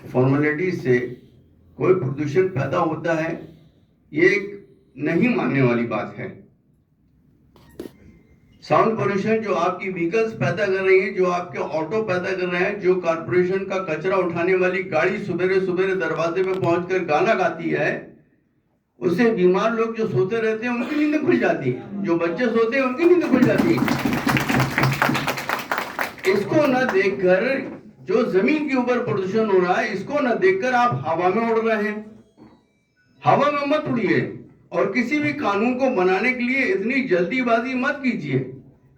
Formality से कोई प्रदूषण पैदा होता है, ये एक नहीं मानने वाली बात है। साउंड पोल्यूशन जो आपकी व्हीकल्स पैदा कर रही है, जो आपके ऑटो पैदा कर रहे हैं, जो कारपोरेशन का कचरा उठाने वाली गाड़ी सुबेरे सुबेरे दरवाजे पे पहुंचकर गाना गाती है, उससे बीमार लोग जो सोते रहते हैं उनकी नींद खुल जाती है, जो बच्चे सोते हैं उनकी नींद खुल जाती है। इसको न देखकर जो जमीन के ऊपर प्रदूषण हो रहा है, इसको न देखकर आप हवा में उड़ रहे हैं। हवा में मत उड़िए और किसी भी कानून को बनाने के लिए इतनी जल्दीबाजी मत कीजिए।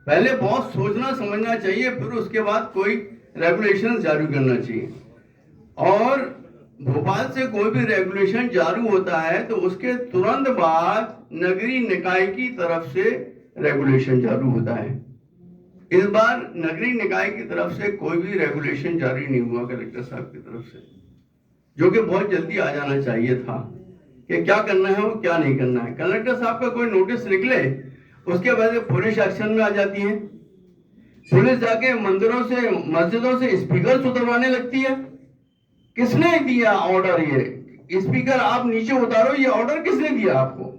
पहले बहुत सोचना समझना चाहिए, फिर उसके बाद कोई रेगुलेशन जारी करना चाहिए। और भोपाल से कोई भी रेगुलेशन जारी होता है तो उसके तुरंत बाद नगरीय निकाय की तरफ से रेगुलेशन जारी होता है। इस बार नगरीय निकाय की तरफ से कोई भी रेगुलेशन जारी नहीं हुआ कलेक्टर साहब की तरफ से, जो कि बहुत जल्दी आ जाना चाहिए था कि क्या करना है और क्या नहीं करना है। कलेक्टर साहब का कोई नोटिस निकले, उसके बाद पुलिस एक्शन में आ जाती है। पुलिस जाके मंदिरों से मस्जिदों से स्पीकर उतरवाने लगती है। किसने दिया ऑर्डर? ये स्पीकर आप नीचे उतारो, ये ऑर्डर किसने दिया आपको?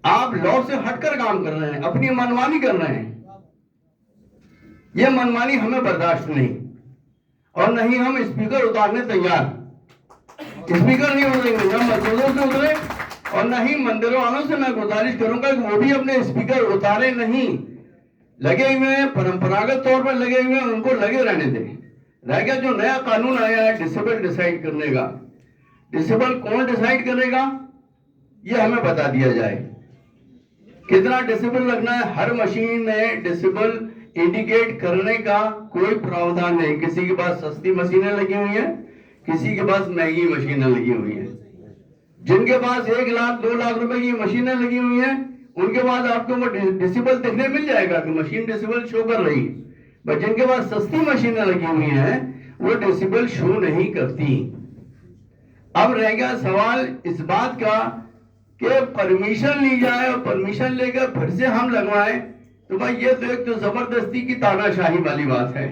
आप लॉ से हटकर काम कर रहे हैं, अपनी मनमानी कर रहे हैं। ये मनमानी हमें बर्दाश्त नहीं, और नहीं हम स्पीकर उतारने तैयार। स्पीकर नहीं उतरेंगे, न मस्जिदों से उतरे और न ही मंदिरों वालों से मैं गुजारिश करूंगा कि वो भी अपने स्पीकर उतारे नहीं। लगे हुए हैं, परंपरागत तौर पर लगे हुए हैं, उनको लगे रहने दें। रह गया जो नया कानून आया है डिसेबल डिसाइड करने का, डिसेबल कौन डिसाइड करेगा ये हमें बता दिया जाए। कितना डिसेबल लगना है, हर मशीन में डिसेबल इंडिकेट करने का कोई प्रावधान नहीं। किसी के पास सस्ती मशीनें लगी हुई हैं, किसी के पास महंगी मशीनें लगी हुई हैं। जिनके पास 1 लाख 2 लाख रुपए की मशीनें लगी हुई हैं, उनके पास आपको वो डिसेबल देखने मिल जाएगा कि मशीन डिसेबल शो कर रही है। बट जिनके पास सस्ती मशीनें लगी हुई हैं, वो डिसेबल शो नहीं करती। अब रह गया सवाल इस बात का कि परमिशन ली जाए और परमिशन लेकर फिर से हम लगवाएं, तो भाई ये तो एक तो जबरदस्ती की तानाशाही वाली बात है।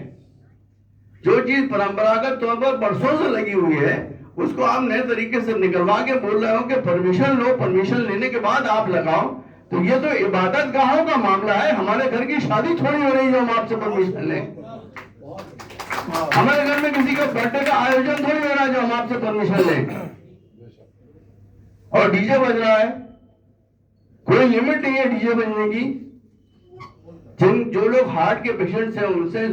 जो चीज परंपरागत तौर पर बरसों से लगी हुई है, उसको आप नए तरीके से निकलवा के बोल रहे हो कि परमिशन लो, परमिशन लेने के बाद आप लगाओ। तो ये तो इबादत गाहों का मामला है। हमारे घर की शादी थोड़ी हो रही है जो हम आपसे परमिशन लें। हमारे घर में किसी का बर्थडे का आयोजन थोड़ी हो रहा है जो हम आपसे परमिशन लें। और डीजे बज रहा है, कोई लिमिट नहीं है डीजे बजने की। जो लोग हार्ट के पेशेंट्स हैं उनसे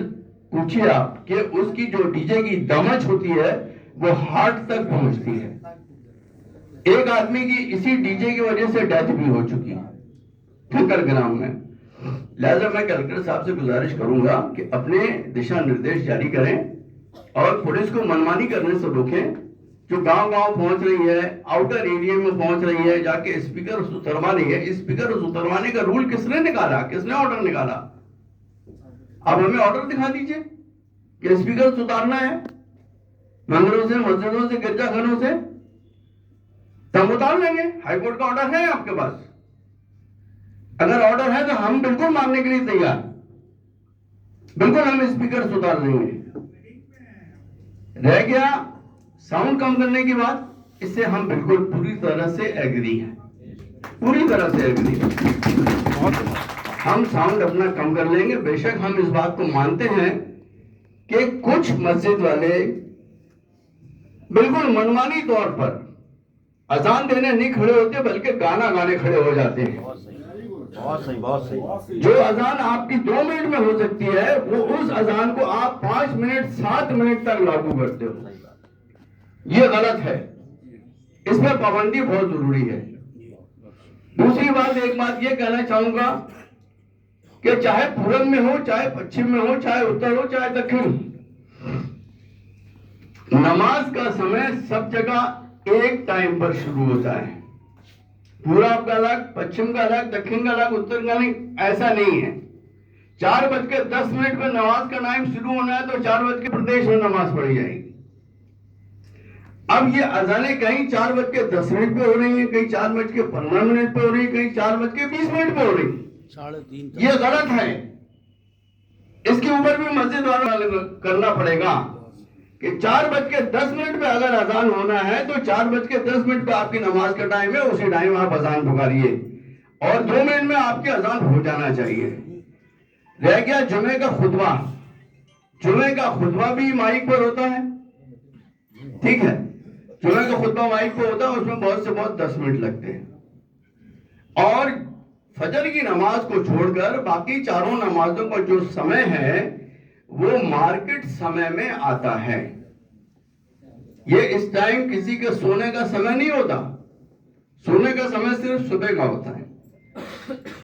पूछिए आप कि उसकी जो डीजे की दमच होती है वो हार्ट तक पहुंचती है। एक आदमी की इसी डीजे की वजह से डेथ भी हो चुकी है ठक्कर ग्राम में। लिहाजा मैं कलेक्टर साहब से गुजारिश करूंगा कि अपने दिशा निर्देश जारी करें और पुलिस को मनमानी करने से रोकें। जो गांव-गांव पहुंच रही है, आउटर एरिया में पहुंच रही है, जाके स्पीकर उतरवा रही है। स्पीकर उतरवाने का रूल किसने निकाला? किसने ऑर्डर निकाला? आप हमें ऑर्डर दिखा दीजिए कि स्पीकर उतारना है मंदिरों से, मस्जिदों से, गिरजाघरों से, तब उतार लेंगे। हाईकोर्ट का ऑर्डर है आपके पास? अगर ऑर्डर है तो हम बिल्कुल मानने के लिए तैयार, बिल्कुल हम स्पीकर उतार लेंगे। रह गया साउंड कम करने की बात, इससे हम बिल्कुल पूरी तरह से एग्री हैं, पूरी तरह से एग्री। हम साउंड अपना कम कर लेंगे। बेशक हम इस बात को मानते हैं कि कुछ मस्जिद वाले बिल्कुल मनमानी तौर पर अजान देने नहीं खड़े होते, बल्कि गाना गाने खड़े हो जाते हैं। बहुत सही, बहुत सही। जो अजान आपकी 2 मिनट में हो सकती है, वो उस अजान को आप 5 मिनट 7 मिनट तक लागू करते हो। ये गलत है, इसमें पाबंदी बहुत जरूरी है। दूसरी बात, एक बात ये कहना चाहूंगा कि चाहे पूरब में हो, चाहे पश्चिम में हो, चाहे उत्तर हो, चाहे दक्षिण, नमाज का समय सब जगह एक टाइम पर शुरू होता है। पूरब का अलग, पश्चिम का अलग, दक्षिण का अलग, उत्तर का नहीं, ऐसा नहीं है। 4:10 पर नमाज का टाइम शुरू होना है तो 4 बज के प्रदेश में नमाज पढ़ी जाएगी। अब ये अजाने कहीं 4:10 पे हो रही है, कहीं 4:15 पे हो रही है, कहीं 4:20 पे हो रही है। 3:30 ये गलत है। इसके ऊपर भी मस्जिद वालों को करना पड़ेगा कि 4:10 पे अगर अजान होना है तो 4:10 पे आपकी नमाज का टाइम है, उसी टाइम आप अजान पुकारिए और 2 मिनट में आपकी अजान हो जाना चाहिए। रह गया जुमे का खुतबा। जुमे का खुतबा भी माइक पर होता है, ठीक है। जुमे का खुतबा माइक पर होता है, उसमें बहुत से बहुत 10 मिनट लगते हैं। और फजर की नमाज को छोड़कर बाकी चारों नमाजों का जो समय है वो मार्केट समय में आता है। ये इस टाइम किसी के सोने का समय नहीं होता, सोने का समय सिर्फ सुबह का होता है।